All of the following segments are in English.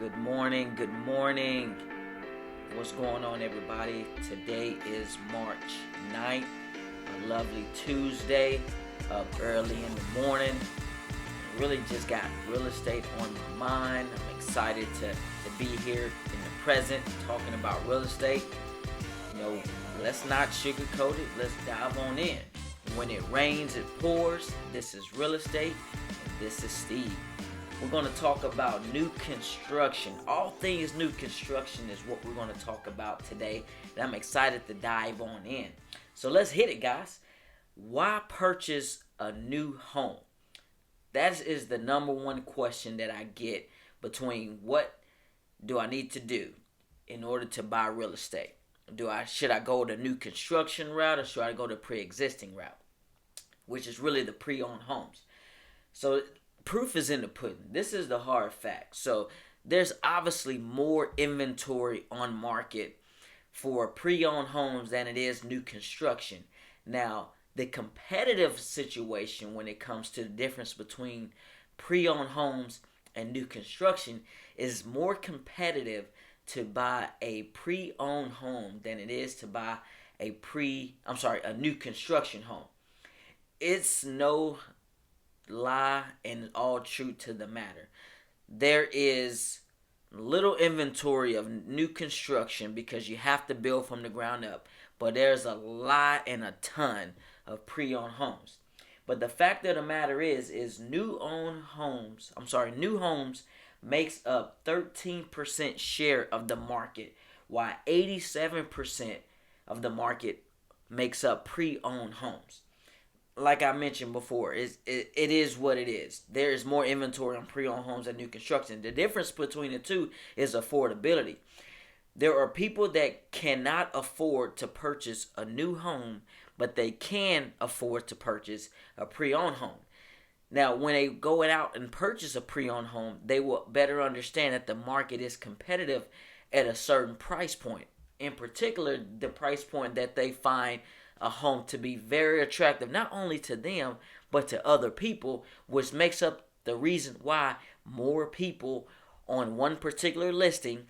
Good morning. Good morning. What's going on, everybody? Today is March 9th, a lovely Tuesday, up early in the morning. Really just got real estate on my mind. I'm excited to be here in the present talking about real estate. Let's not sugarcoat it. Let's dive on in. When it rains, it pours. This is real estate, and this is Steve. We're going to talk about new construction. All things new construction is what we're going to talk about today, and I'm excited to dive on in. So let's hit it, guys. Why purchase a new home? That is the number one question that I get between what do I need to do in order to buy real estate. Should I go the new construction route, or should I go the pre-existing route, which is really the pre-owned homes? So proof is in the pudding. This is the hard fact. So there's obviously more inventory on market for pre-owned homes than it is new construction. Now, the competitive situation when it comes to the difference between pre-owned homes and new construction is more competitive to buy a pre-owned home than it is to buy a new construction home. It's no lie and all true to the matter. There is little inventory of new construction because you have to build from the ground up, but there's a lot and a ton of pre-owned homes. But the fact of the matter is new homes makes up 13% share of the market, while 87% of the market makes up pre-owned homes. Like I mentioned before, it is what it is. There is more inventory on pre-owned homes than new construction. The difference between the two is affordability. There are people that cannot afford to purchase a new home, but they can afford to purchase a pre-owned home. Now, when they go out and purchase a pre-owned home, they will better understand that the market is competitive at a certain price point. In particular, the price point that they find a home to be very attractive, not only to them, but to other people, which makes up the reason why more people on one particular listing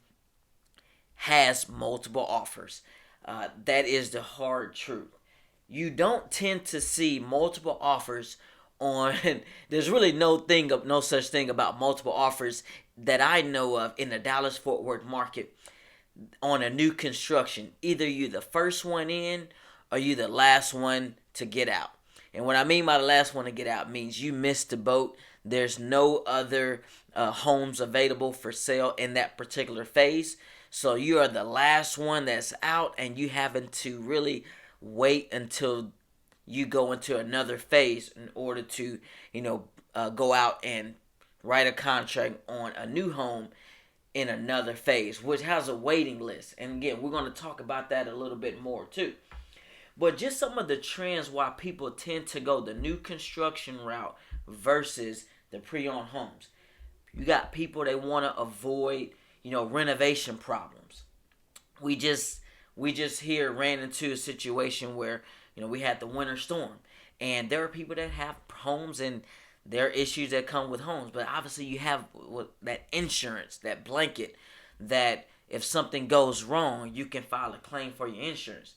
has multiple offers. That is the hard truth. You don't tend to see multiple offers on there's really no such thing about multiple offers that I know of in the Dallas-Fort Worth market on a new construction. Either you the first one in or you the last one to get out. And what I mean by the last one to get out means you missed the boat. There's no other homes available for sale in that particular phase. So you are the last one that's out, and you having to really wait until you go into another phase in order to, go out and write a contract on a new home in another phase, which has a waiting list. And again, we're going to talk about that a little bit more too. But just some of the trends why people tend to go the new construction route versus the pre-owned homes. You got people that want to avoid, renovation problems. We just here ran into a situation where, we had the winter storm, and there are people that have homes and there are issues that come with homes. But obviously you have that insurance, that blanket, that if something goes wrong, you can file a claim for your insurance.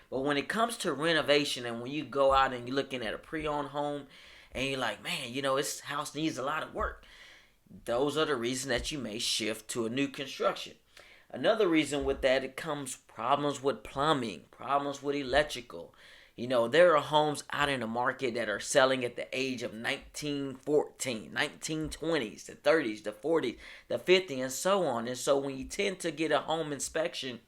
But when it comes to renovation, and when you go out and you're looking at a pre-owned home and you're like, man, this house needs a lot of work, those are the reasons that you may shift to a new construction. Another reason with that, it comes problems with plumbing, problems with electrical. There are homes out in the market that are selling at the age of 1914, 1920s, the 30s, the 40s, the 50s, and so on. And so when you tend to get a home inspection,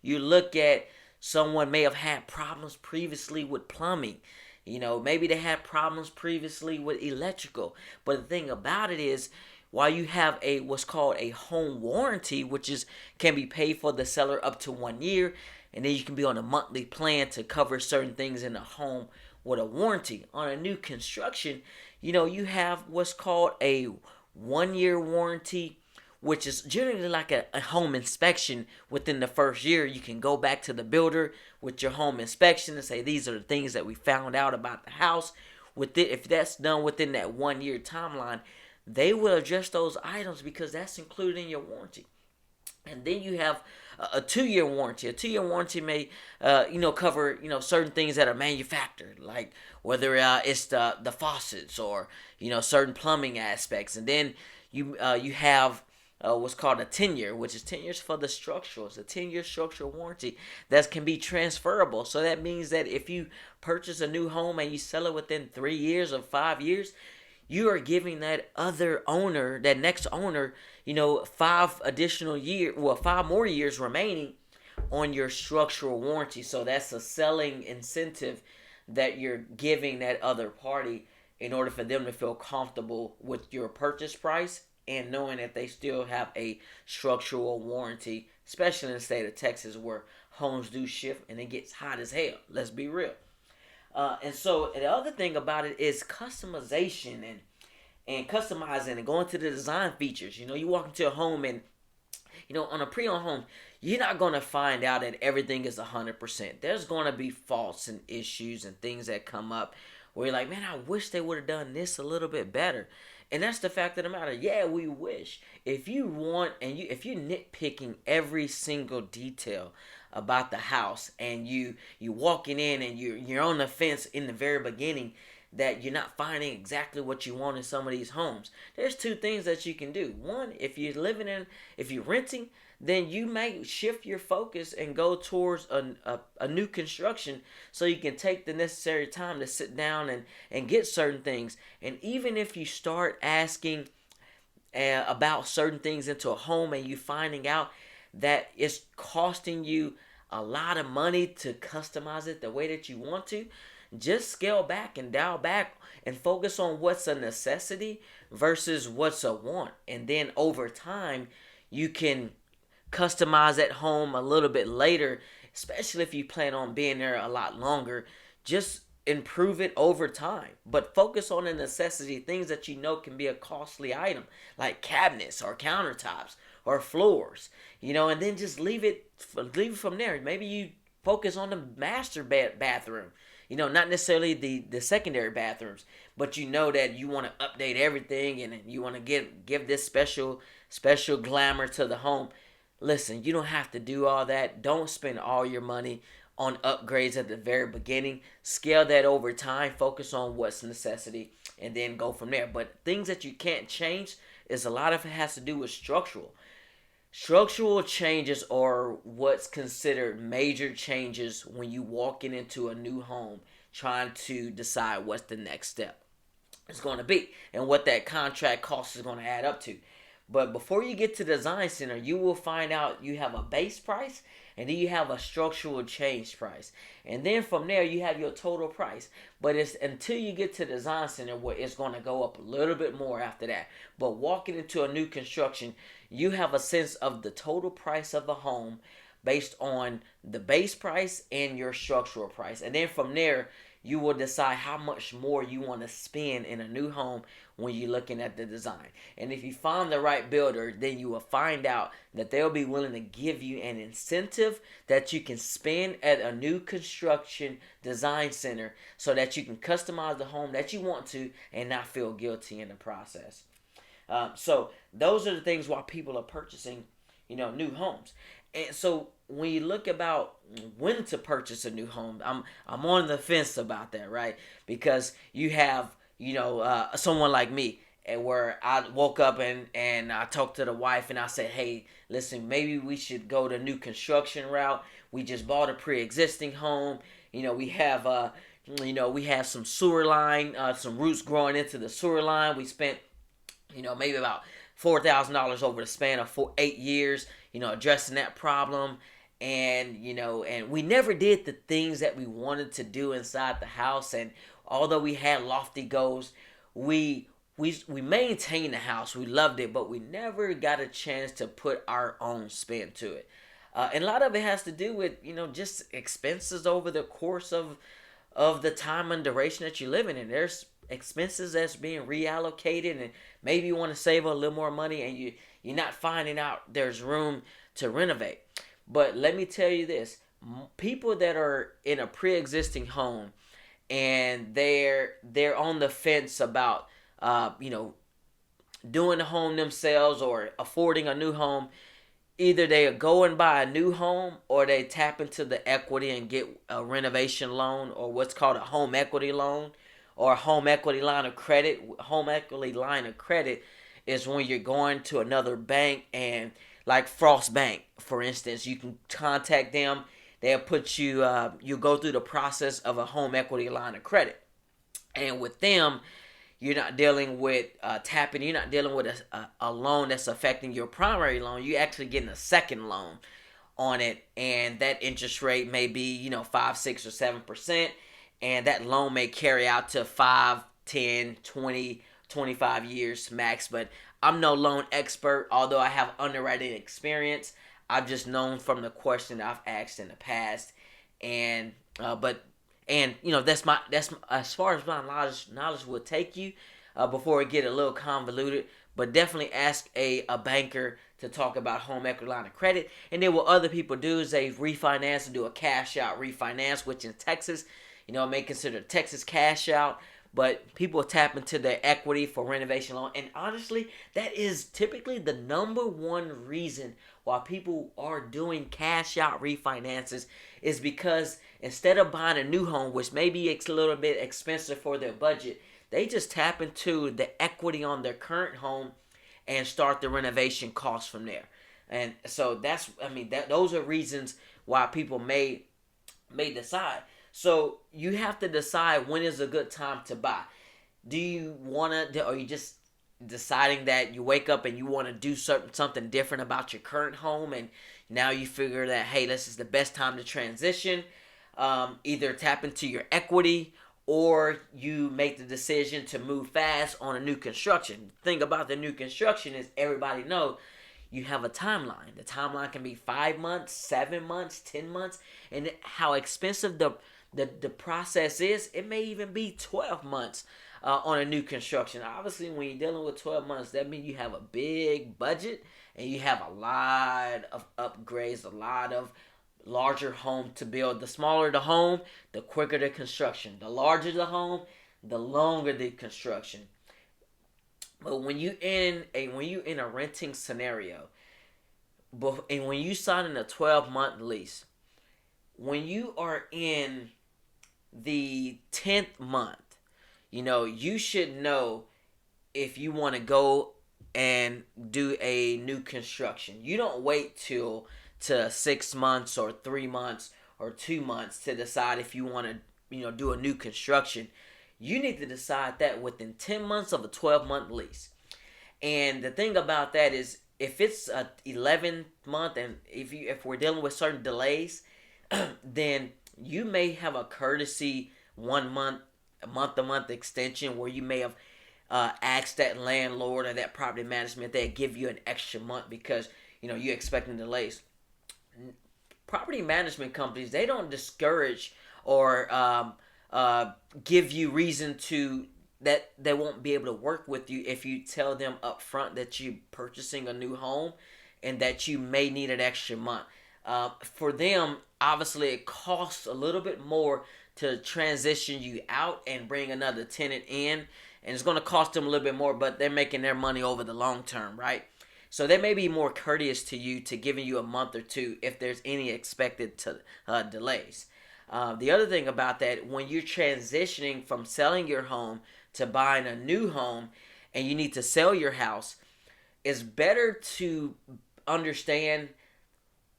you look at someone may have had problems previously with plumbing. Maybe they had problems previously with electrical. But the thing about it is, while you have what's called a home warranty, which can be paid for the seller up to 1 year, and then you can be on a monthly plan to cover certain things in the home with a warranty. On a new construction, you have what's called a 1 year warranty, which is generally like a home inspection. Within the first year, you can go back to the builder with your home inspection and say, these are the things that we found out about the house. If that's done within that 1 year timeline, they will adjust those items because that's included in your warranty. And then you have a 2-year warranty. A 2-year warranty may, cover certain things that are manufactured, like whether it's the faucets or certain plumbing aspects. And then you have what's called a 10-year, which is 10 years for the structurals. A 10-year structural warranty that can be transferable. So that means that if you purchase a new home and you sell it within 3 years or 5 years, you are giving that other owner, that next owner, 5 more years remaining on your structural warranty. So that's a selling incentive that you're giving that other party in order for them to feel comfortable with your purchase price and knowing that they still have a structural warranty, especially in the state of Texas where homes do shift and it gets hot as hell. Let's be real. And so the other thing about it is customization and customizing and going to the design features. You walk into a home and, on a pre-owned home, you're not going to find out that everything is 100%. There's going to be faults and issues and things that come up where you're like, man, I wish they would have done this a little bit better. And that's the fact of the matter. Yeah, we wish. If you're nitpicking every single detail about the house and you walking in and you're on the fence in the very beginning that you're not finding exactly what you want in some of these homes, there's 2 things that you can do. One, if you're renting, then you may shift your focus and go towards a new construction so you can take the necessary time to sit down and get certain things. And even if you start asking about certain things into a home and you finding out that it's costing you a lot of money to customize it the way that you want to, just scale back and dial back and focus on what's a necessity versus what's a want. And then over time, you can customize at home a little bit later, especially if you plan on being there a lot longer. Just improve it over time, but focus on the necessity, things that can be a costly item like cabinets or countertops or floors, and then just leave it from there. Maybe you focus on the master bathroom, not necessarily the secondary bathrooms, but that you want to update everything and you want to give this special glamour to the home. Listen, you don't have to do all that. Don't spend all your money on upgrades at the very beginning. Scale that over time. Focus on what's necessity and then go from there. But things that you can't change is a lot of it has to do with structural. Structural changes are what's considered major changes when you walking into a new home trying to decide what's the next step is going to be and what that contract cost is going to add up to. But before you get to the design center, you will find out you have a base price and then you have a structural change price. And then from there, you have your total price. But it's until you get to the design center where it's going to go up a little bit more after that. But walking into a new construction, you have a sense of the total price of the home based on the base price and your structural price. And then from there, you will decide how much more you want to spend in a new home when you're looking at the design. And if you find the right builder, then you will find out that they'll be willing to give you an incentive that you can spend at a new construction design center so that you can customize the home that you want to and not feel guilty in the process. So those are the things why people are purchasing, new homes. And so when you look about when to purchase a new home, I'm on the fence about that, right? Because you have, someone like me where I woke up and I talked to the wife and I said, hey, listen, maybe we should go the new construction route. We just bought a pre-existing home. We have, we have some sewer line, some roots growing into the sewer line. We spent, maybe about $4,000 over the span of 8 years, addressing that problem. And, and we never did the things that we wanted to do inside the house. And although we had lofty goals, we maintained the house. We loved it, but we never got a chance to put our own spin to it. And a lot of it has to do with, just expenses over the course of the time and duration that you're living in. There's expenses that's being reallocated, and maybe you want to save a little more money and you're not finding out there's room to renovate. But let me tell you this, people that are in a pre-existing home and they're on the fence about doing the home themselves or affording a new home, either they go and buy a new home or they tap into the equity and get a renovation loan or what's called a home equity loan or a home equity line of credit. Home equity line of credit is when you're going to another bank, and like Frost Bank, for instance, you can contact them. They'll put you, you go through the process of a home equity line of credit. And with them, you're not dealing with tapping. You're not dealing with a loan that's affecting your primary loan. You're actually getting a second loan on it, and that interest rate may be 5, 6, or 7%, and that loan may carry out to 5, 10, 20, 25 years max. But I'm no loan expert, although I have underwriting experience. I've just known from the question I've asked in the past, and but and that's as far as my knowledge will take you before it get a little convoluted. But definitely ask a banker to talk about home equity line of credit. And then what other people do is they refinance and do a cash out refinance, which in Texas, may consider Texas cash out. But people tap into their equity for renovation loan. And honestly, that is typically the number one reason why people are doing cash out refinances, is because instead of buying a new home, which maybe it's a little bit expensive for their budget, they just tap into the equity on their current home and start the renovation costs from there. And so those are reasons why people may decide. So you have to decide when is a good time to buy. Do you want to, or you just deciding that you wake up and you want to do something different about your current home, and now you figure that, hey, this is the best time to transition, either tap into your equity or you make the decision to move fast on a new construction. The thing about the new construction is everybody knows you have a timeline. The timeline can be 5 months, 7 months, 10 months, and how expensive the process is, it may even be 12 months on a new construction. Obviously, when you're dealing with 12 months, that means you have a big budget and you have a lot of upgrades, a lot of larger home to build. The smaller the home, the quicker the construction. The larger the home, the longer the construction. But when you in a renting scenario, and when you sign in a 12-month lease, when you are in the 10th month, you should know if you want to go and do a new construction. You don't wait till 6 months or 3 months or 2 months to decide if you want to do a new construction. You need to decide that within 10 months of a 12-month lease. And the thing about that is, if it's a 11th month, and if we're dealing with certain delays, then you may have a courtesy 1 month, a month-to-month extension where you may have asked that landlord or that property management they give you an extra month because you're expecting delays. Property management companies, they don't discourage or give you reason to that they won't be able to work with you if you tell them up front that you're purchasing a new home and that you may need an extra month. For them, obviously, it costs a little bit more to transition you out and bring another tenant in, and it's going to cost them a little bit more, but they're making their money over the long term, right? So they may be more courteous to you, to giving you a month or two if there's any expected delays. The other thing about that, when you're transitioning from selling your home to buying a new home and you need to sell your house, it's better to understand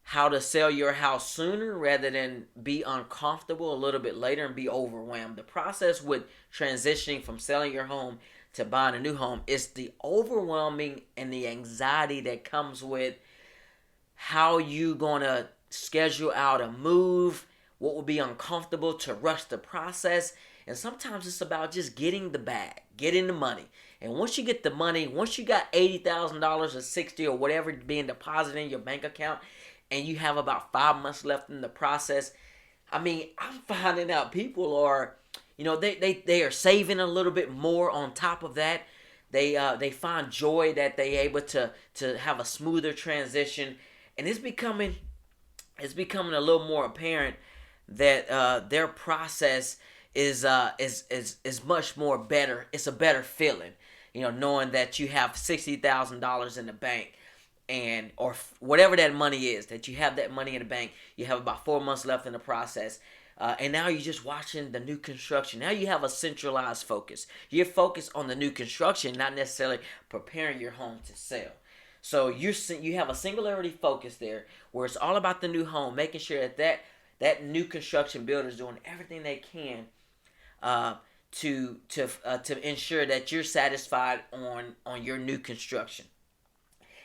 how to sell your house sooner rather than be uncomfortable a little bit later and be overwhelmed. The process with transitioning from selling your home to buying a new home is the overwhelming and the anxiety that comes with how you gonna schedule out a move, what will be uncomfortable to rush the process. And sometimes it's about just getting the bag, getting the money. And once you get the money, once you got $80,000 or 60 or whatever being deposited in your bank account, and you have about 5 months left in the process, I'm finding out people are, they are saving a little bit more on top of that. They find joy that they able to have a smoother transition, and it's becoming a little more apparent that their process is much more better. It's a better feeling. knowing that you have $60,000 in the bank, and or whatever that money is, that you have that money in the bank. You have about 4 months left in the process. And now you're just watching the new construction. Now you have a centralized focus. You're focused on the new construction, not necessarily preparing your home to sell. So you have a singularity focus there, where it's all about the new home, making sure that new construction builder is doing everything they can to ensure that you're satisfied on your new construction.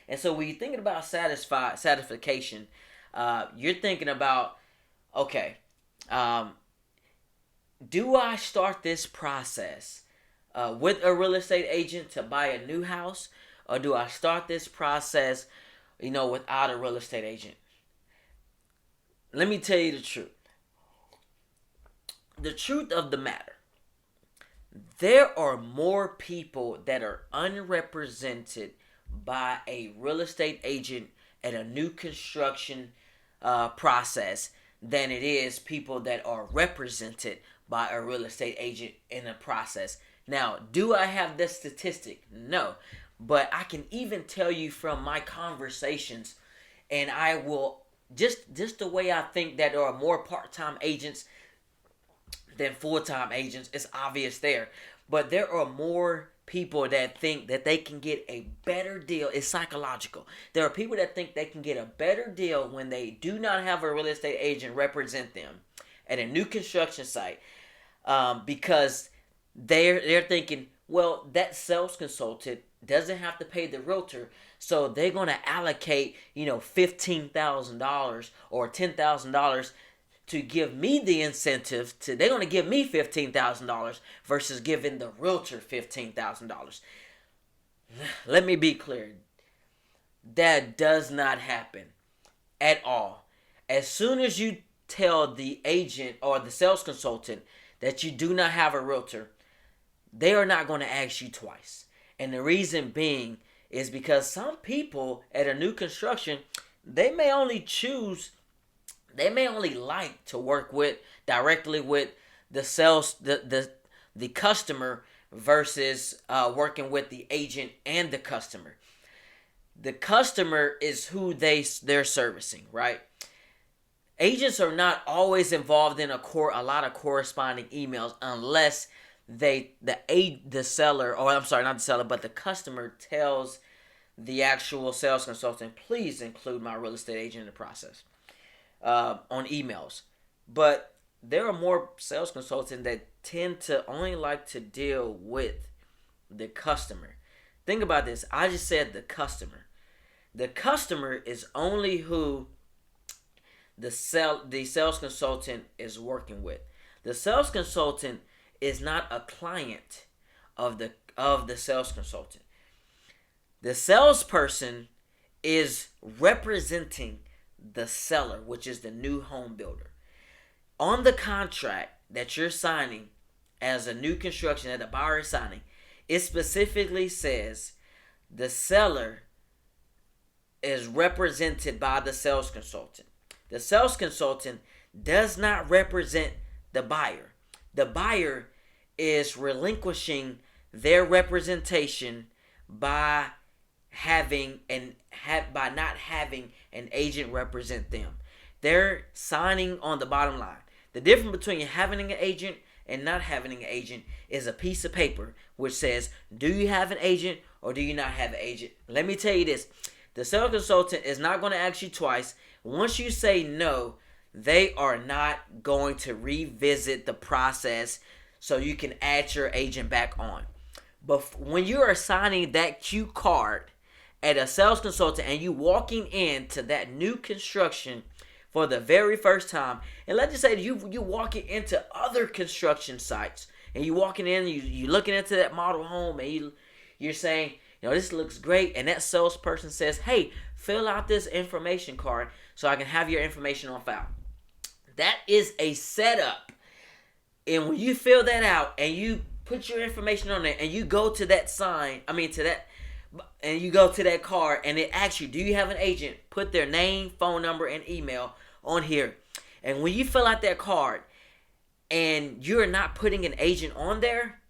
And so when you're thinking about satisfaction, you're thinking about, okay, do I start this process with a real estate agent to buy a new house, or do I start this process, without a real estate agent? Let me tell you the truth. The truth of the matter. There are more people that are unrepresented by a real estate agent at a new construction process than it is people that are represented by a real estate agent in a process. Now, do I have this statistic? No. But I can even tell you from my conversations, and I will, just the way I think that there are more part-time agents than full-time agents, it's obvious there. But there are more people that think that they can get a better deal. It's psychological. There are people that think they can get a better deal when they do not have a real estate agent represent them at a new construction site, because they're thinking, well, that sales consultant doesn't have to pay the realtor, so they're going to allocate, $15,000 or $10,000 to give me the incentive they're going to give me $15,000 versus giving the realtor $15,000. Let me be clear. That does not happen at all. As soon as you tell the agent or the sales consultant that you do not have a realtor, they are not going to ask you twice. And the reason being is because some people at a new construction, they may only like to work directly with the sales, the customer, versus working with the agent and the customer. The customer is who they're servicing, right? Agents are not always involved in a lot of corresponding emails unless the customer tells the actual sales consultant, please include my real estate agent in the process on emails. But there are more sales consultants that tend to only like to deal with the customer. Think about this. I just said the customer. The customer is only who the sales consultant is working with. The sales consultant is not a client of the sales consultant. The salesperson is representing the seller, which is the new home builder. On the contract that you're signing as a new construction, that the buyer is signing, it specifically says the seller is represented by the sales consultant. The sales consultant does not represent the buyer. The buyer is relinquishing their representation by not having an agent represent them. They're signing on the bottom line. The difference between having an agent and not having an agent is a piece of paper which says, do you have an agent or do you not have an agent? Let me tell you this. The sales consultant is not going to ask you twice. Once you say no, they are not going to revisit the process so you can add your agent back on. But when you are signing that cue card at a sales consultant and you walking into that new construction for the very first time, and let's just say you walking into other construction sites and you walking in, you looking into that model home and you're saying, this looks great, and that salesperson says, hey, fill out this information card so I can have your information on file. That is a setup. And when you fill that out and you put your information on there and you go to that and you go to that card and it asks you, do you have an agent? Put their name, phone number, and email on here. And when you fill out that card and you're not putting an agent on there,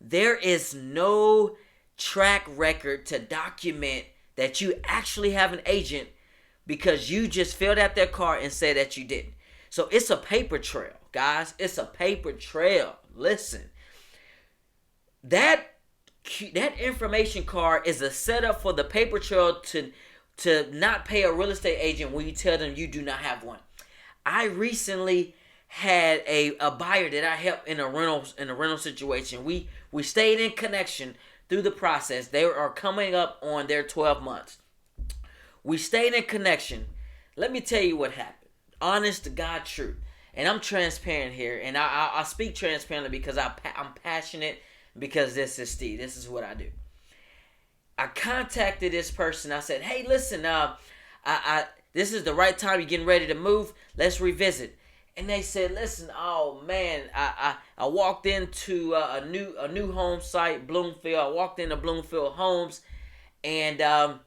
there is no track record to document that you actually have an agent because you just filled out their card and said that you didn't. So it's a paper trail, guys. It's a paper trail. Listen, that information card is a setup for the paper trail to not pay a real estate agent when you tell them you do not have one. I recently had a buyer that I helped in a rental situation. We stayed in connection through the process. They are coming up on their 12 months. We stayed in connection. Let me tell you what happened. Honest to God truth. And I'm transparent here. And I speak transparently because I'm passionate, because this is Steve. This is what I do. I contacted this person. I said, hey, listen, this is the right time. You're getting ready to move. Let's revisit. And they said, listen, oh man, I walked into a new home site, Bloomfield. I walked into Bloomfield Homes, and I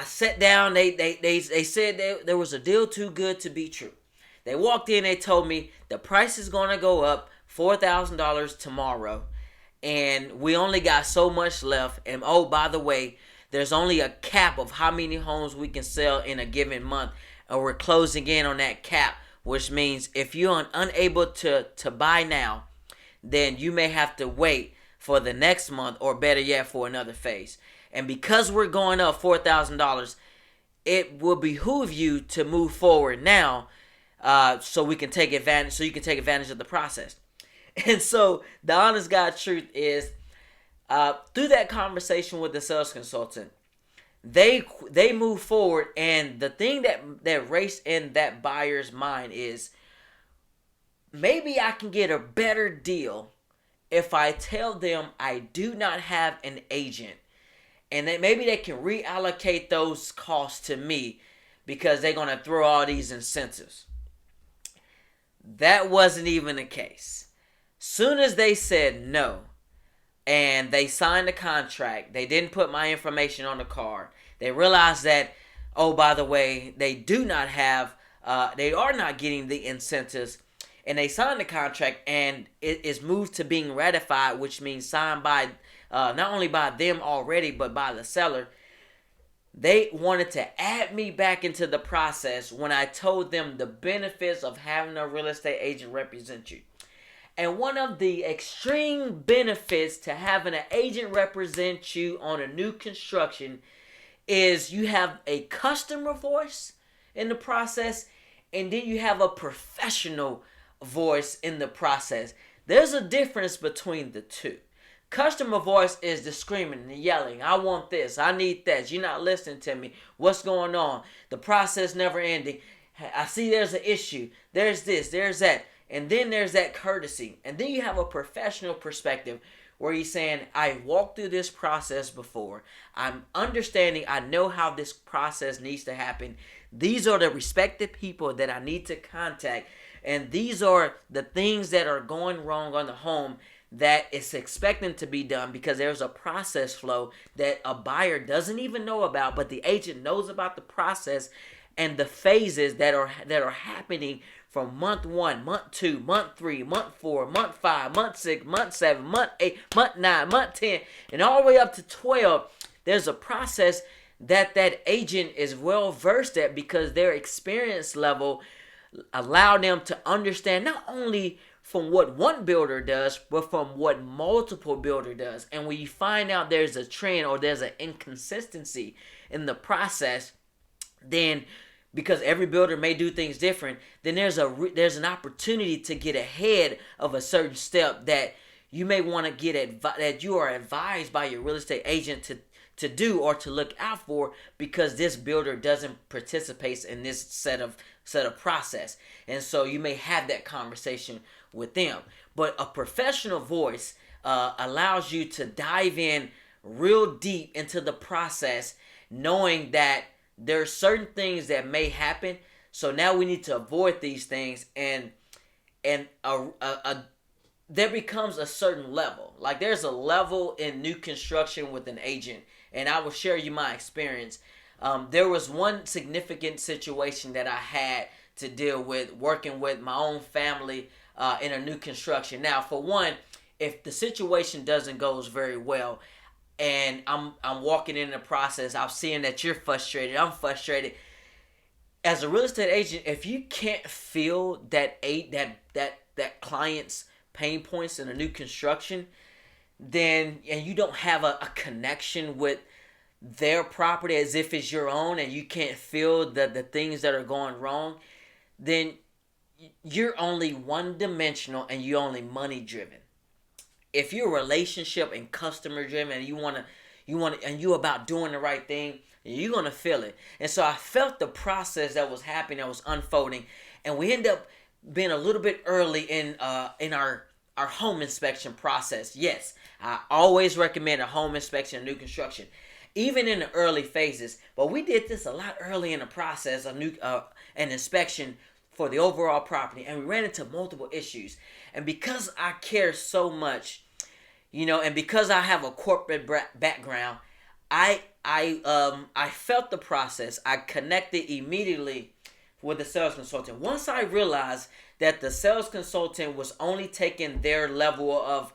sat down. They said there was a deal too good to be true. They walked in. They told me the price is going to go up $4,000 tomorrow, and we only got so much left. And oh, by the way, there's only a cap of how many homes we can sell in a given month, and we're closing in on that cap, which means if you're unable to buy now, then you may have to wait for the next month, or better yet, for another phase. And because we're going up $4,000, it will behoove you to move forward now, so you can take advantage of the process. And so the honest God truth is, through that conversation with the sales consultant, they move forward, and the thing that raced in that buyer's mind is, maybe I can get a better deal if I tell them I do not have an agent, and that maybe they can reallocate those costs to me because they're going to throw all these incentives. That wasn't even the case. Soon as they said no, and they signed the contract, they didn't put my information on the card. They realized that, oh, by the way, they are not getting the incentives. And they signed the contract, and it is moved to being ratified, which means signed by not only by them already, but by the seller. They wanted to add me back into the process when I told them the benefits of having a real estate agent represent you. And one of the extreme benefits to having an agent represent you on a new construction is you have a customer voice in the process, and then you have a professional voice in the process. There's a difference between the two. Customer voice is the screaming and yelling. I want this. I need that. You're not listening to me. What's going on? The process never ending. I see there's an issue. There's this. There's that. And then there's that courtesy. And then you have a professional perspective where he's saying, I walked through this process before. I'm understanding. I know how this process needs to happen. These are the respected people that I need to contact. And these are the things that are going wrong on the home that is expecting to be done, because there's a process flow that a buyer doesn't even know about, but the agent knows about the process and the phases that are happening from month 1, month 2, month 3, month 4, month 5, month 6, month 7, month 8, month 9, month 10, and all the way up to 12. There's a process that agent is well versed at, because their experience level allow them to understand not only from what one builder does, but from what multiple builder does. And when you find out there's a trend or there's an inconsistency in the process, then because every builder may do things different, then there's an opportunity to get ahead of a certain step that you may want to get that you are advised by your real estate agent to do or to look out for, because this builder doesn't participate in this set of process. And so you may have that conversation with them. But a professional voice allows you to dive in real deep into the process, knowing that there are certain things that may happen. So now we need to avoid these things, and there becomes a certain level. Like there's a level in new construction with an agent, and I will share you my experience. There was one significant situation that I had to deal with working with my own family in a new construction. Now, for one, if the situation doesn't goes very well, and I'm walking in the process, I'm seeing that you're frustrated, I'm frustrated. As a real estate agent, if you can't feel that client's pain points in a new construction, then and you don't have a connection with their property as if it's your own, and you can't feel the things that are going wrong, then you're only one dimensional and you're only money driven. If you're relationship and customer driven and you about doing the right thing, you're gonna feel it. And so I felt the process that was happening, that was unfolding, and we end up being a little bit early in our home inspection process. Yes, I always recommend a home inspection, new construction, even in the early phases. But we did this a lot early in the process, an inspection for the overall property, and we ran into multiple issues. And because I care so much, and because I have a corporate background, I felt the process. I connected immediately with the sales consultant. Once I realized that the sales consultant was only taking their level of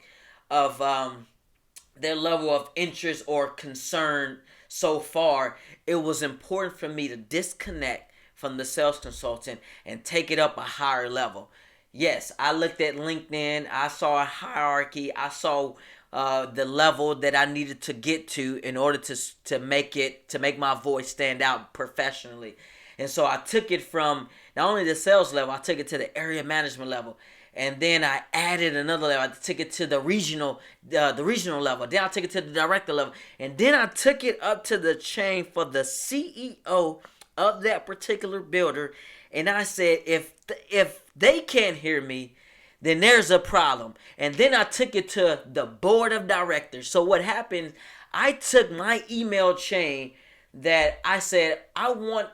interest or concern so far, it was important for me to disconnect from the sales consultant and take it up a higher level. Yes, I looked at LinkedIn. I saw a hierarchy. I saw the level that I needed to get to in order to make my voice stand out professionally. And so I took it from not only the sales level, I took it to the area management level. And then I added another level. I took it to the regional level. Then I took it to the director level. And then I took it up to the chain for the CEO of that particular builder. And I said, if they can't hear me, then there's a problem. And then I took it to the board of directors. So what happened, I took my email chain that I said, I want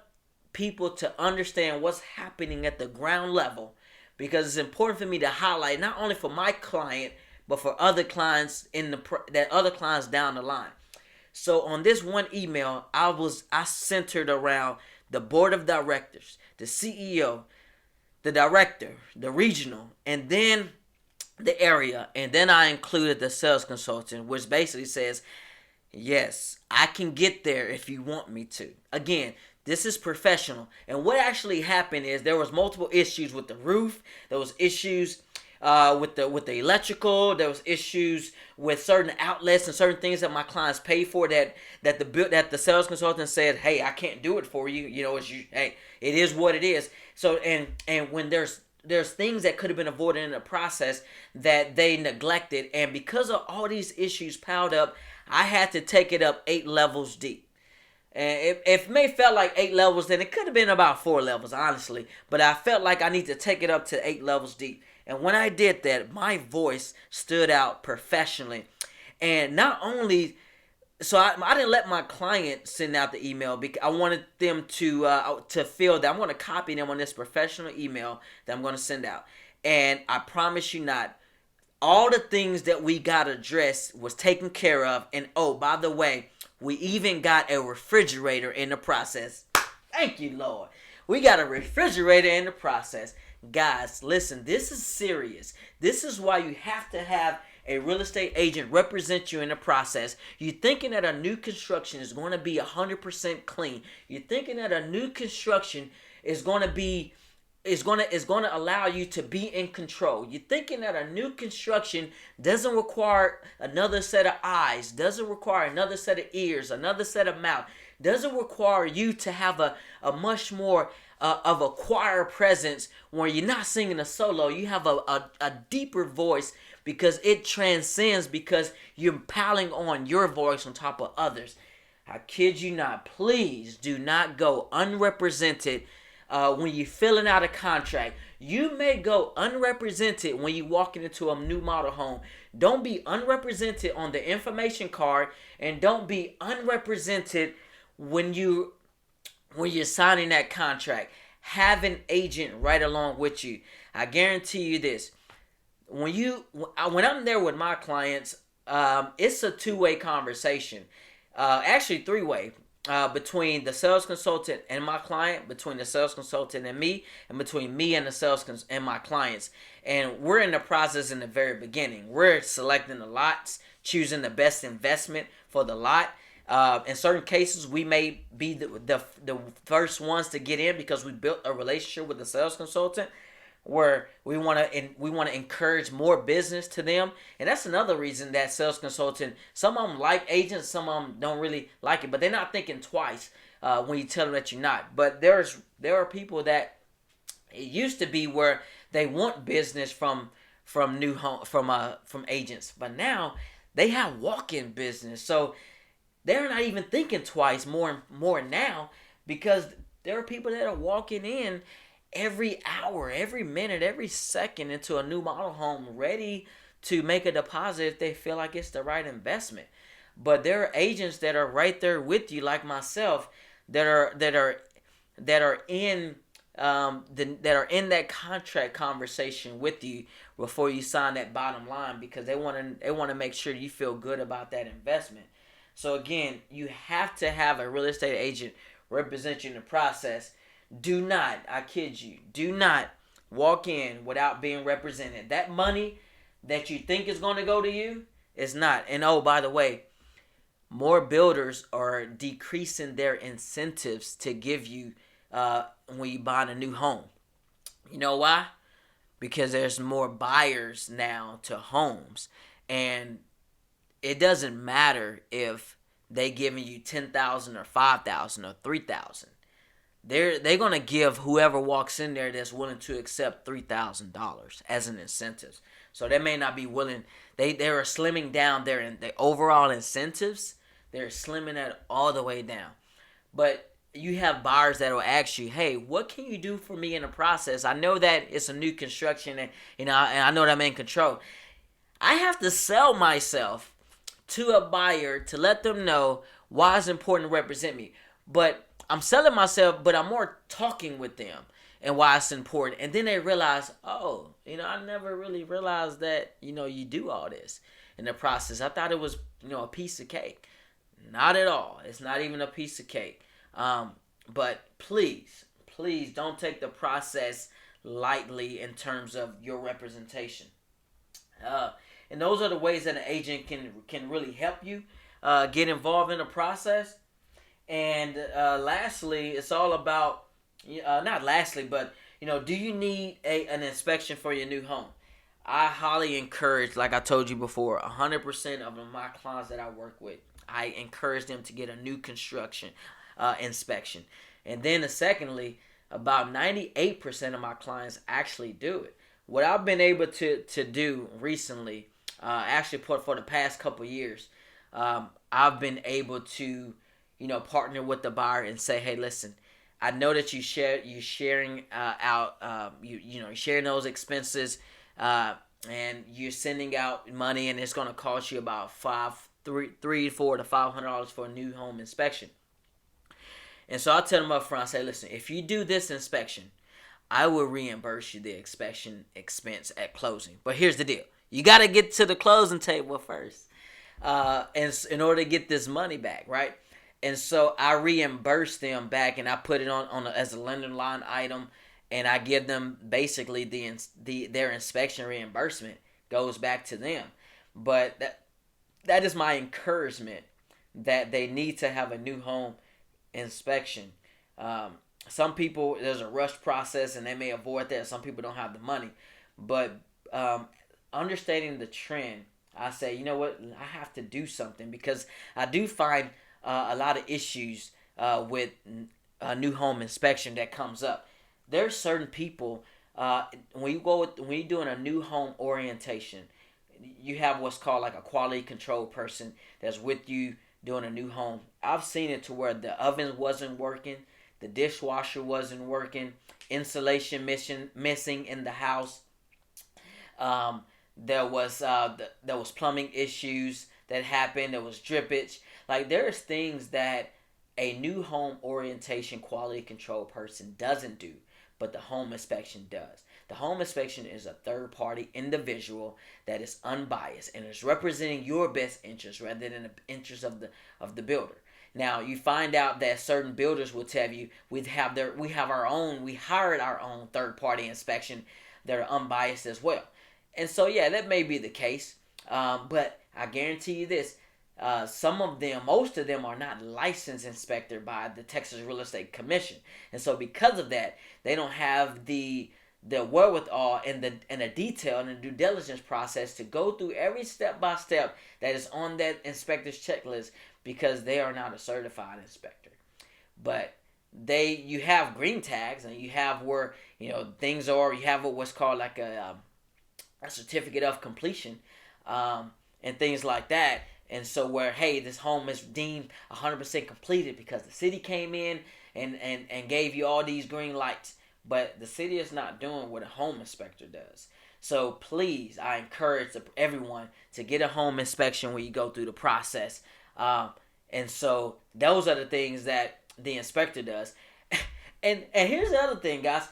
people to understand what's happening at the ground level, because it's important for me to highlight not only for my client, but for other clients other clients down the line. So on this one email, I centered around the board of directors, the CEO, the director, the regional, and then the area. And then I included the sales consultant, which basically says, yes, I can get there if you want me to. Again, this is professional. And what actually happened is there was multiple issues with the roof. There was issues with the electrical. There was issues with certain outlets and certain things that my clients pay for that the sales consultant said, hey, I can't do it for you. Hey, it is what it is. So and when there's things that could have been avoided in the process that they neglected, and because of all these issues piled up, I had to take it up 8 levels deep. And it may felt like 8 levels, then it could have been about 4 levels, honestly. But I felt like I need to take it up to 8 levels deep. And when I did that, my voice stood out professionally. And not only, so I didn't let my client send out the email because I wanted them to feel that I'm going to copy them on this professional email that I'm going to send out. And I promise you not, all the things that we got addressed was taken care of. And oh, by the way, we even got a refrigerator in the process. Thank you, Lord. We got a refrigerator in the process. Guys, listen, this is serious. This is why you have to have a real estate agent represent you in the process. You're thinking that a new construction is going to be 100% clean. You're thinking that a new construction is going to allow you to be in control. You're thinking that a new construction doesn't require another set of eyes, doesn't require another set of ears, another set of mouth, doesn't require you to have a much more of a choir presence where you're not singing a solo. You have a deeper voice because it transcends, because you're piling on your voice on top of others. I kid you not. Please do not go unrepresented when you're filling out a contract. You may go unrepresented when you're walking into a new model home. Don't be unrepresented on the information card, and don't be unrepresented when you're signing that contract. Have an agent right along with you. I guarantee you this. When I'm there with my clients, it's a 2-way conversation. Actually 3-way. between the sales consultant and my client, between the sales consultant and me, and between me and and my clients. And we're in the process in the very beginning. We're selecting the lots, choosing the best investment for the lot. In certain cases, we may be the first ones to get in because we built a relationship with the sales consultant, where we want to encourage more business to them. And that's another reason that sales consultant, some of them like agents, some of them don't really like it, but they're not thinking twice when you tell them that you're not. But there are people that it used to be where they want business from new home from agents, but now they have walk-in business, so they're not even thinking twice more now, because there are people that are walking in every hour, every minute, every second into a new model home, ready to make a deposit if they feel like it's the right investment. But there are agents that are right there with you, like myself, that are in that are in that contract conversation with you before you sign that bottom line, because they want to make sure you feel good about that investment. So again, you have to have a real estate agent represent you in the process. Do not, I kid you, do not walk in without being represented. That money that you think is going to go to you is not. And oh, by the way, more builders are decreasing their incentives to give you when you buy a new home. You know why? Because there's more buyers now to homes, and it doesn't matter if they giving you 10,000 or 5,000 or 3,000. They're gonna give whoever walks in there that's willing to accept $3,000 as an incentive. So they may not be willing. They are slimming down their overall incentives. They're slimming that all the way down. But you have buyers that will ask you, "Hey, what can you do for me in the process? I know that it's a new construction, and I know that I'm in control. I have to sell myself to a buyer to let them know why it's important to represent me. But I'm selling myself, but I'm more talking with them and why it's important." And then they realize, oh, I never really realized that, you do all this in the process. I thought it was, a piece of cake. Not at all. It's not even a piece of cake. But please don't take the process lightly in terms of your representation. And those are the ways that an agent can really help you get involved in the process. And lastly, it's all about, not lastly, but, do you need an inspection for your new home? I highly encourage, like I told you before, 100% of my clients that I work with, I encourage them to get a new construction inspection. And then secondly, about 98% of my clients actually do it. What I've been able to do recently, actually for the past couple years, I've been able to, partner with the buyer and say, "Hey, listen, I know that you're sharing you're sharing those expenses, and you're sending out money, and it's going to cost you about $400 to $500 for a new home inspection." And so I tell them up front, I say, "Listen, if you do this inspection, I will reimburse you the inspection expense at closing. But here's the deal: you got to get to the closing table first, and in order to get this money back, right?" And so I reimburse them back, and I put it as a lender line item, and I give them basically their inspection reimbursement goes back to them. But that is my encouragement, that they need to have a new home inspection. Some people, there's a rush process and they may avoid that. Some people don't have the money. But understanding the trend, I say, you know what, I have to do something, because I do find a lot of issues with a new home inspection that comes up. There's certain people, when you're doing a new home orientation, you have what's called like a quality control person that's with you doing a new home. I've seen it to where the oven wasn't working, the dishwasher wasn't working, insulation missing in the house. There was plumbing issues that happened. There was drippage. Like, there's things that a new home orientation quality control person doesn't do, but the home inspection does. The home inspection is a third-party individual that is unbiased and is representing your best interest rather than the interest of the builder. Now you find out that certain builders will tell you we hired our own third party inspection that are unbiased as well. And so yeah, that may be the case, but I guarantee you this: most of them are not licensed inspector by the Texas Real Estate Commission, and so because of that, they don't have the wherewithal and the detail and the due diligence process to go through every step by step that is on that inspector's checklist, because they are not a certified inspector. But you have green tags, and you have where things are. You have what's called like a certificate of completion, and things like that. And so where, hey, this home is deemed 100% completed because the city came in and gave you all these green lights. But the city is not doing what a home inspector does. So please, I encourage everyone to get a home inspection when you go through the process. And so those are the things that the inspector does. And here's the other thing, guys.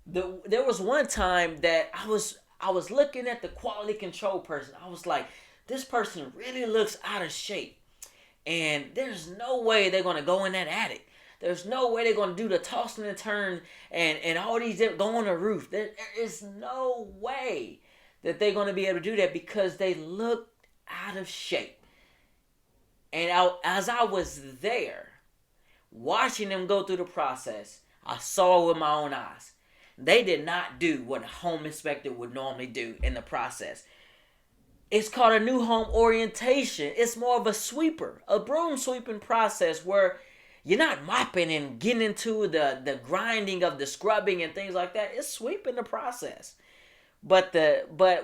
There was one time that I was looking at the quality control person. I was like, this person really looks out of shape. And there's no way they're going to go in that attic. There's no way they're going to do the tossing and turn and all these go on the roof. There is no way that they're going to be able to do that because they look out of shape. And as I was there, watching them go through the process, I saw with my own eyes. They did not do what a home inspector would normally do in the process. It's called a new home orientation. It's more of a broom sweeping process where you're not mopping and getting into the grinding of the scrubbing and things like that. It's sweeping the process. But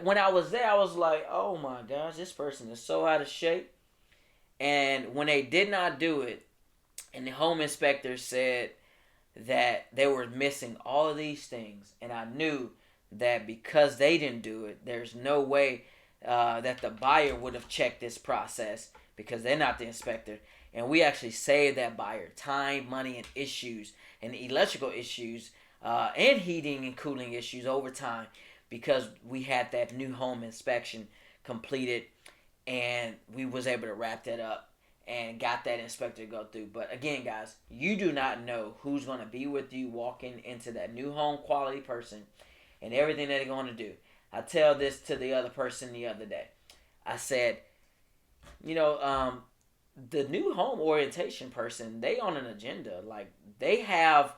when I was there, I was like, oh my gosh, this person is so out of shape. And when they did not do it, and the home inspector said that they were missing all of these things, and I knew that because they didn't do it, there's no way that the buyer would have checked this process because they're not the inspector. And we actually saved that buyer time, money, and issues, and electrical issues, and heating and cooling issues over time, because we had that new home inspection completed, and we was able to wrap that up and got that inspector to go through. But again, guys, you do not know who's going to be with you walking into that new home quality person and everything that they're going to do. I tell this to the other person the other day. I said, the new home orientation person, they on an agenda. Like, they have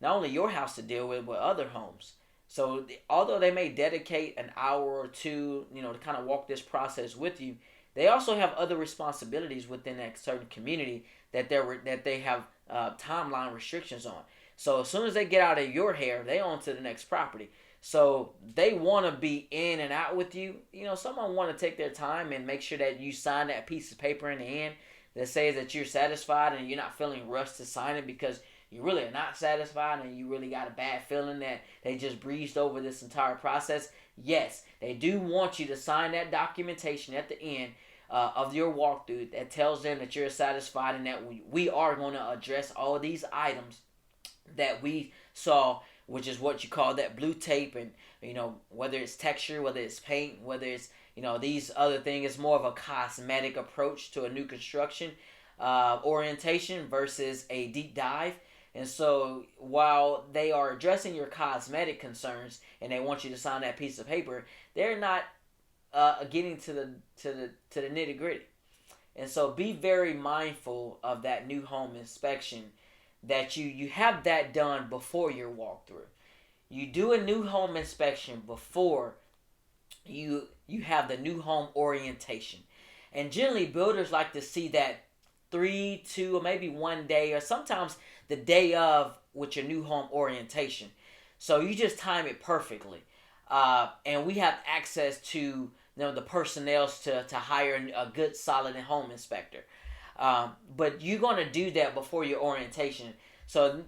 not only your house to deal with, but other homes. So although they may dedicate an hour or two, to kind of walk this process with you, they also have other responsibilities within that certain community that they have timeline restrictions on. So as soon as they get out of your hair, they on to the next property. So they want to be in and out with you. Someone want to take their time and make sure that you sign that piece of paper in the end that says that you're satisfied and you're not feeling rushed to sign it because you really are not satisfied and you really got a bad feeling that they just breezed over this entire process. Yes, they do want you to sign that documentation at the end of your walkthrough that tells them that you're satisfied and that we are going to address all these items that we saw, which is what you call that blue tape, and whether it's texture, whether it's paint, whether it's these other things. It's more of a cosmetic approach to a new construction orientation versus a deep dive. And so while they are addressing your cosmetic concerns and they want you to sign that piece of paper, they're not getting to the nitty gritty. And so be very mindful of that new home inspection, that you have that done before your walkthrough. You do a new home inspection before you have the new home orientation. And generally builders like to see that 3, 2, or maybe 1 day, or sometimes the day of, with your new home orientation. So you just time it perfectly. And we have access to the personnel to hire a good, solid home inspector. But you're going to do that before your orientation. So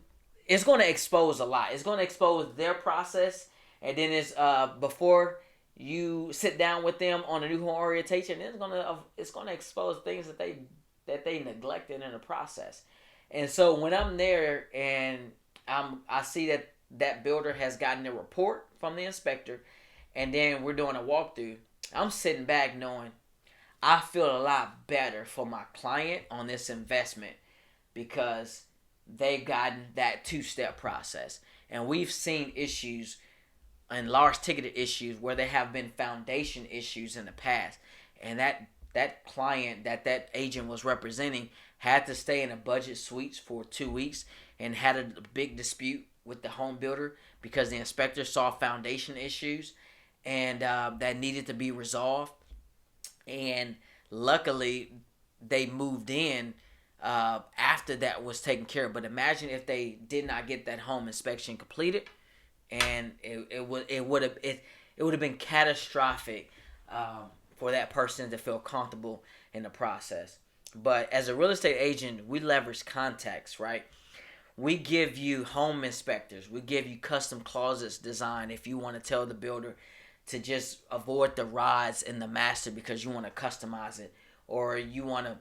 it's going to expose a lot. It's going to expose their process. And then it's before you sit down with them on a new home orientation, it's going to expose things that they neglected in the process. And so when I'm there and I see that builder has gotten a report from the inspector, and then we're doing a walkthrough, I'm sitting back knowing I feel a lot better for my client on this investment because they've gotten that two-step process. And we've seen issues and large ticketed issues where there have been foundation issues in the past. And that client that agent was representing had to stay in a budget suites for 2 weeks and had a big dispute with the home builder because the inspector saw foundation issues and that needed to be resolved. And luckily, they moved in after that was taken care of. But imagine if they did not get that home inspection completed, and it would have been catastrophic for that person to feel comfortable in the process. But as a real estate agent, we leverage contacts, right? We give you home inspectors. We give you custom closets design if you want to tell the builder to just avoid the rods in the master because you want to customize it, or you want to,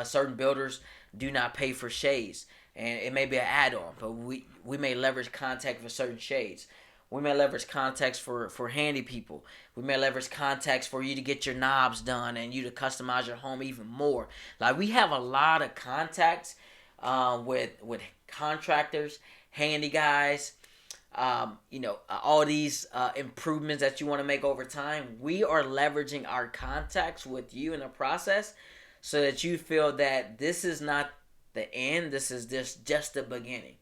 certain builders do not pay for shades, and it may be an add-on, but we may leverage contact for certain shades. We may leverage contacts for handy people. We may leverage contacts for you to get your knobs done and you to customize your home even more. Like, we have a lot of contacts with contractors, handy guys, all these improvements that you want to make over time. We are leveraging our contacts with you in the process so that you feel that this is not the end. This is just the beginning.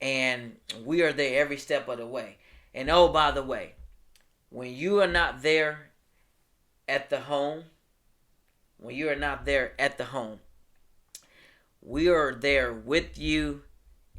And we are there every step of the way. And oh, by the way, when you are not there at the home, we are there with you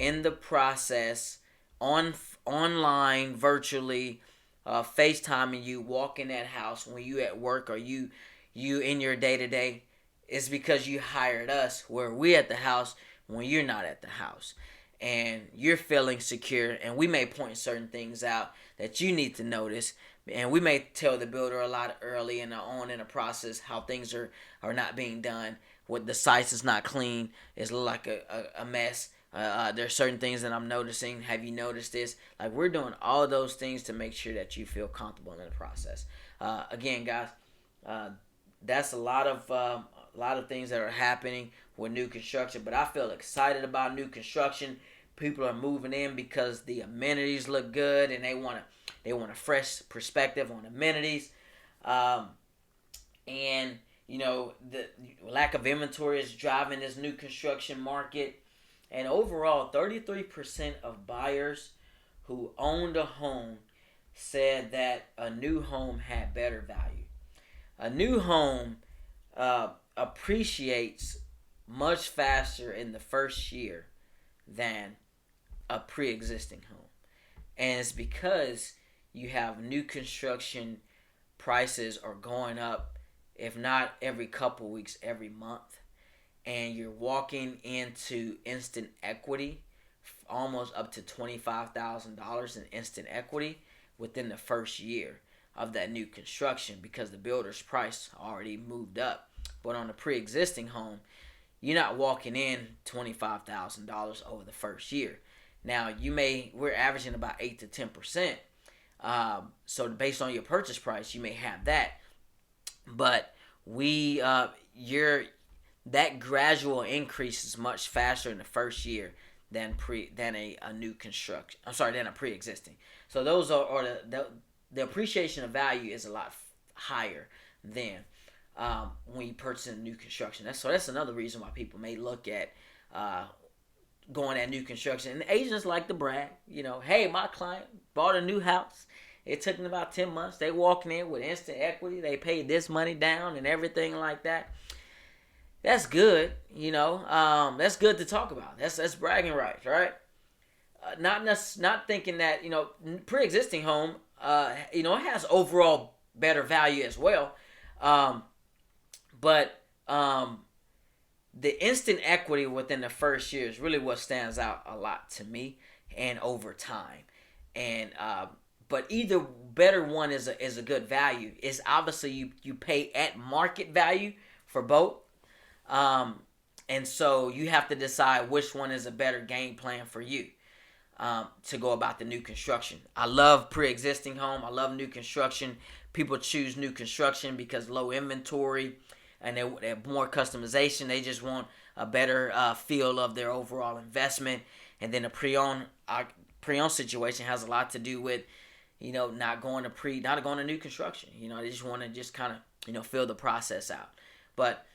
in the process, online, virtually, FaceTiming you, walking that house when you at work or you in your day-to-day. It's because you hired us where we at the house when you're not at the house. And you're feeling secure, and we may point certain things out that you need to notice, and we may tell the builder a lot early and on in the process how things are not being done. What the sites is not clean, it's like a mess. There's certain things that I'm noticing. Have you noticed this? Like, we're doing all those things to make sure that you feel comfortable in the process. Again, guys, that's a lot of things that are happening with new construction, but I feel excited about new construction. People are moving in because the amenities look good, and they want a fresh perspective on amenities. And the lack of inventory is driving this new construction market. And overall, 33% of buyers who owned a home said that a new home had better value. A new home appreciates much faster in the first year than a pre-existing home. And it's because you have new construction prices are going up, if not every couple weeks, every month. And you're walking into instant equity, almost up to $25,000 in instant equity within the first year of that new construction because the builder's price already moved up. But on a pre-existing home, you're not walking in $25,000 over the first year. Now, we're averaging about 8 to 10%. So based on your purchase price, you may have that. But that gradual increase is much faster in the first year than a new construction. Than a pre-existing. So those are the appreciation of value is a lot higher than when you purchase a new construction. That's another reason why people may look at going at new construction. And the agents like to brag, hey, my client bought a new house. It took them about 10 months. They walking in with instant equity. They paid this money down and everything like that. That's good, That's good to talk about. That's bragging rights, right? Not thinking that pre-existing home, it has overall better value as well, but the instant equity within the first year is really what stands out a lot to me, and over time, and but either better one is a good value. Is obviously you pay at market value for both. And so you have to decide which one is a better game plan for you to go about the new construction. I love pre-existing home. I love new construction. People choose new construction because low inventory and they have more customization. They just want a better feel of their overall investment. And then a pre-owned situation has a lot to do with, not going to new construction. They just want to just kind of, feel the process out. But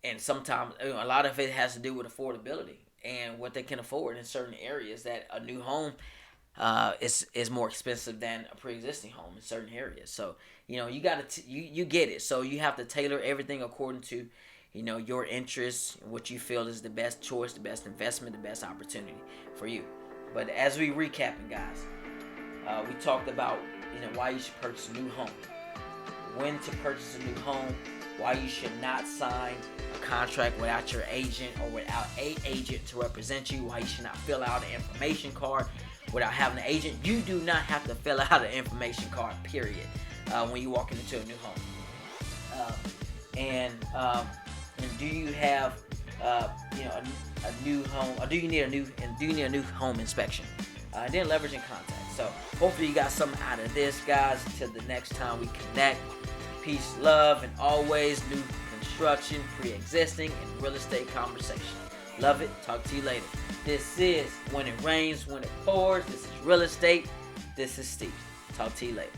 and sometimes a lot of it has to do with affordability and what they can afford in certain areas. That a new home is more expensive than a pre-existing home in certain areas. So you you get it. So you have to tailor everything according to your interests, what you feel is the best choice, the best investment, the best opportunity for you. But as we recapping, guys, we talked about why you should purchase a new home, when to purchase a new home, why you should not sign a contract without your agent or without a agent to represent you, why you should not fill out an information card without having an agent. You do not have to fill out an information card, period, when you're walking into a new home. And do you have a new home, or do you need a new home inspection? Then leveraging contacts. So hopefully you got something out of this, guys. Until the next time we connect, peace, love, and always new construction, pre-existing, and real estate conversation. Love it. Talk to you later. This is When It Rains, When It Pours. This is Real Estate. This is Steve. Talk to you later.